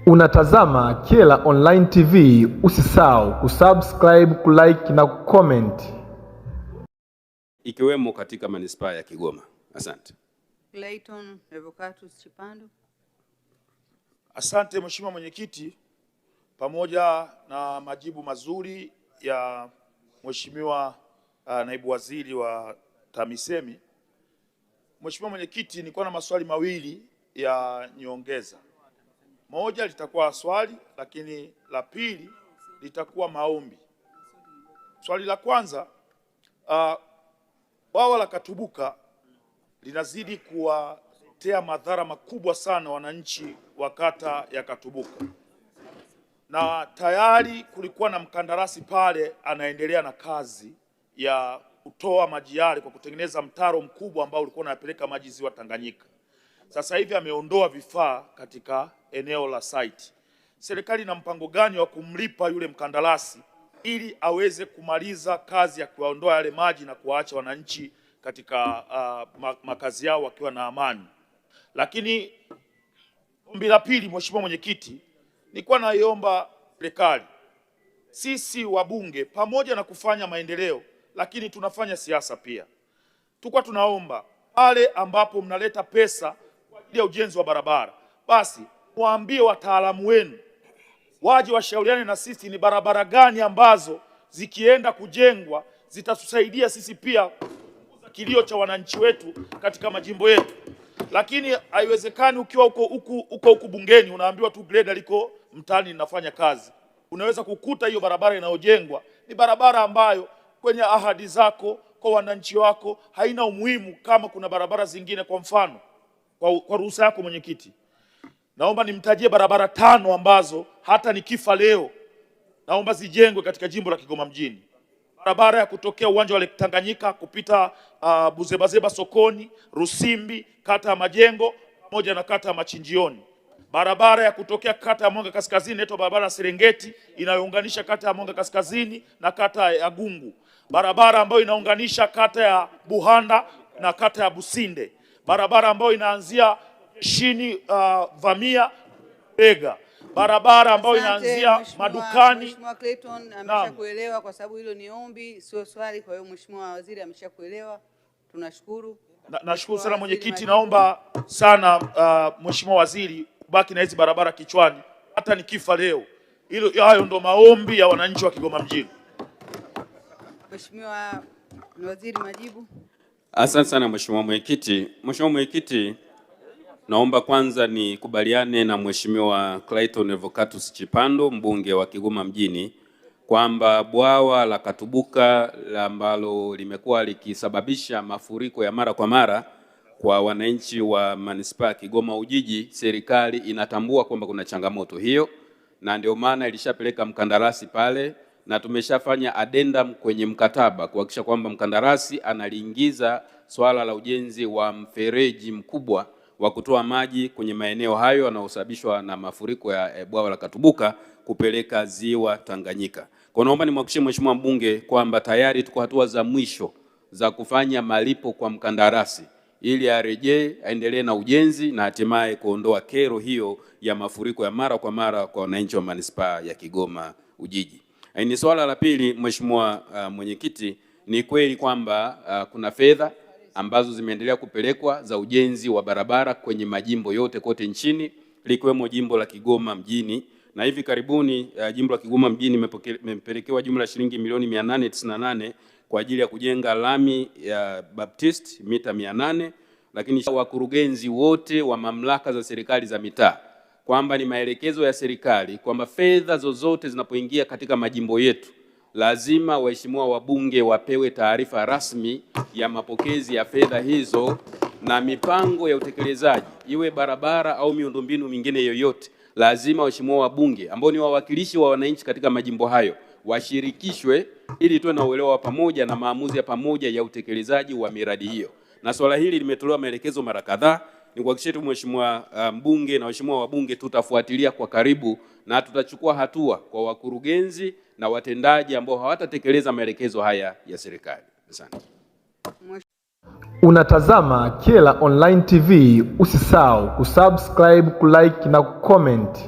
Unatazama Kyela Online TV, usisahau kusubscribe, kulike na kucomment. Ikiwemo katika manispaa ya Kigoma. Asante. Clayton Revocatus Chipando. Asante Mheshimiwa Mwenyekiti, pamoja na majibu mazuri ya Mheshimiwa Naibu Waziri wa TAMISEMI. Mheshimiwa Mwenyekiti, nilikuwa na maswali mawili ya nyongeza. Moja litakuwa swali, lakini la pili litakuwa maombi. Swali la kwanza, bwawa la Katubuka linazidi kuwatea madhara makubwa sana wananchi wa kata ya Katubuka, na tayari kulikuwa na mkandarasi pale anaendelea na kazi ya kutoa maji yale kwa kutengeneza mtaro mkubwa ambao ulikuwa unapeleka maji ziwa Tanganyika. Sasa hivi ameondoa vifaa katika eneo la site. Serikali ina mpango gani wa kumlipa yule mkandarasi ili aweze kumaliza kazi ya kuondoa yale maji na kuwaacha wananchi katika makazi yao wakiwa na amani? Lakini ombi la pili, Mheshimiwa Mwenyekiti, nilikuwa naiomba serikali, sisi wabunge pamoja na kufanya maendeleo, lakini tunafanya siasa pia. Tulikuwa tunaomba pale ambapo mnaleta pesa kwa ajili ya ujenzi wa barabara, basi waambie wataalamu wenu waje washauriane na sisi ni barabara gani ambazo zikienda kujengwa zitatusaidia sisi pia kupunguza kilio cha wananchi wetu katika majimbo yetu. Lakini haiwezekani ukiwa huko bungeni unaambiwa tu greda liko mtaani linafanya kazi. Unaweza kukuta hiyo barabara inayojengwa ni barabara ambayo kwenye ahadi zako kwa wananchi wako haina umuhimu kama kuna barabara zingine. Kwa mfano, kwa ruhusa yako Mwenyekiti, naomba nimtajie barabara 5 ambazo hata nikifa leo naomba zijengwe katika jimbo la Kigoma mjini. Barabara ya kutokea uwanja wa Lake Tanganyika kupita Buzebazeba sokoni, Rusimbi, kata ya Majengo pamoja na kata ya Machinjioni. Barabara ya kutokea kata ya Mwanga Kaskazini inaitwa barabara ya Serengeti inayounganisha kata ya Mwanga Kaskazini na kata ya Gungu. Barabara ambayo inaunganisha kata ya Buhanda na kata ya Businde. Barabara ambayo inaanzia chini Vamia Bega. Barabara ambayo inaanzia madukani. Mheshimiwa Clayton ameshakuelewa kwa sababu hilo ni ombi sio swali, kwa hiyo Mheshimiwa Waziri ameshakuelewa. Tunashukuru. Nashukuru sana Mwenyekiti, naomba sana Mheshimiwa Waziri baki na hizi barabara kichwani hata nikifa leo. Hayo ndo maombi ya wananchi wa Kigoma mjini. Mheshimiwa Waziri, majibu. Asante sana Mheshimiwa Mwenyekiti. Mheshimiwa Mwenyekiti, naomba kwanza nikubaliane na Mheshimiwa Clayton Revocatus Chipando, mbunge wa Kigoma mjini, kwamba bwawa la Katubuka ambalo limekuwa likisababisha mafuriko ya mara kwa mara kwa wananchi wa manispaa Kigoma Ujiji, serikali inatambua kwamba kuna changamoto hiyo, na ndio maana ilishapeleka mkandarasi pale na tumeshafanya addendum kwenye mkataba kuhakikisha kwamba mkandarasi analiingiza swala la ujenzi wa mfereji mkubwa wa kutoa maji kwenye maeneo hayo yanayosababishwa na mafuriko ya bwawa la Katubuka kupeleka ziwa Tanganyika. Kwa naomba nimhakikishie Mheshimiwa mbunge kwamba tayari tuko hatua za mwisho za kufanya malipo kwa mkandarasi ili arejee aendelee na ujenzi na hatimaye kuondoa kero hiyo ya mafuriko ya mara kwa mara kwa wananchi wa manispaa ya Kigoma Ujiji. Ni swala la pili, Mheshimiwa Mwenyekiti, ni kweli kwamba kuna fedha ambazo zimeendelea kupelekwa za ujenzi wa barabara kwenye majimbo yote kote nchini likiwemo jimbo la Kigoma mjini, na hivi karibuni jimbo la Kigoma mjini imepelekewa jumla shilingi milioni 898 kwa ajili ya kujenga lami ya Baptist mita 800, lakini wakurugenzi wote wa mamlaka za serikali za mitaa kwamba ni maelekezo ya serikali kwamba fedha zozote zinapoingia katika majimbo yetu lazima waheshimiwa wabunge wapewe taarifa rasmi ya mapokezi ya fedha hizo na mipango ya utekelezaji, iwe barabara au miundombinu mingine yoyote. Lazima waheshimiwa wabunge ambao ni wawakilishi wa wananchi katika majimbo hayo washirikishwe ili tuwe na uelewa wa pamoja na maamuzi ya pamoja ya utekelezaji wa miradi hiyo. Na swala hili limetolewa maelekezo mara kadhaa. Ni kuhakikishia tu Mheshimiwa mbunge na waheshimiwa wabunge tutafuatilia kwa karibu na tutachukua hatua kwa wakurugenzi na watendaji ambao hawatatekeleza maelekezo haya ya serikali. Asante. Unatazama Kyela Online TV, usisahau kusubscribe, kulike na kucomment.